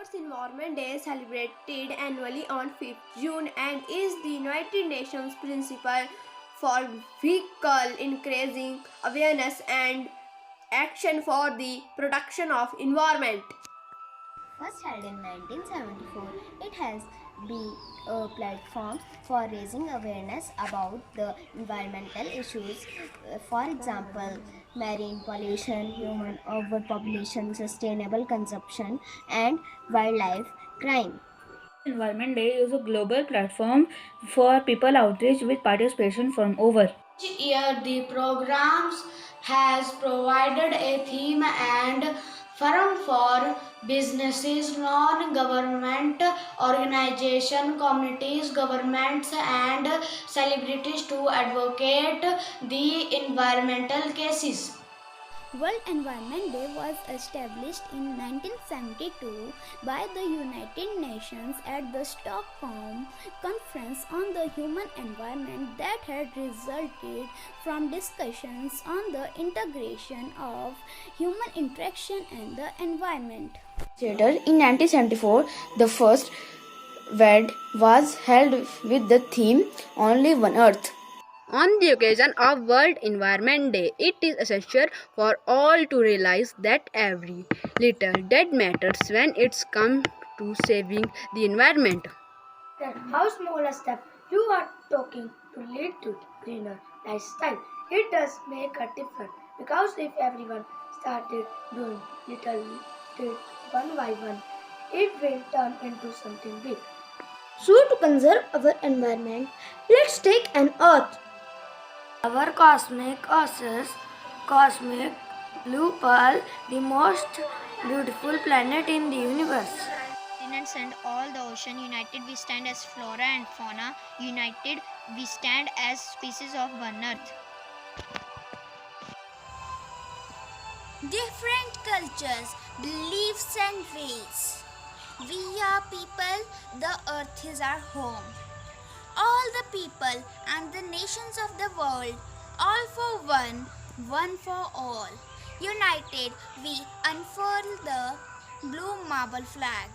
World Environment Day is celebrated annually on 5th June and is the United Nations principle for vehicle increasing awareness and action for the protection of environment. First held in 1974, it has been a platform for raising awareness about the environmental issues, for example, marine pollution, human overpopulation, sustainable consumption, and wildlife crime. Environment Day is a global platform for people outreach with participation from over. Each year, the programs has provided a theme and forum for businesses, non-government organizations, communities, governments, and celebrities to advocate the environmental cases. World Environment Day was established in 1972 by the United Nations at the Stockholm Conference on the Human Environment that had resulted from discussions on the integration of human interaction and the environment. Later, in 1974, the first WED was held with the theme Only One Earth. On the occasion of World Environment Day, it is essential for all to realize that every little deed matters when it's come to saving the environment. How small a step you are talking to lead to greener lifestyle. It does make a difference because if everyone started doing little bit one by one, it will turn into something big. So, to conserve our environment, let's take an oath. Our cosmic oasis, cosmic blue pearl, the most beautiful planet in the universe. Continents and all the ocean united, we stand as flora and fauna. United, we stand as species of one earth. Different cultures, beliefs, and ways. We are people, the earth is our home. All the people and the nations of the world, all for one, one for all. United, we unfurl the blue marble flag.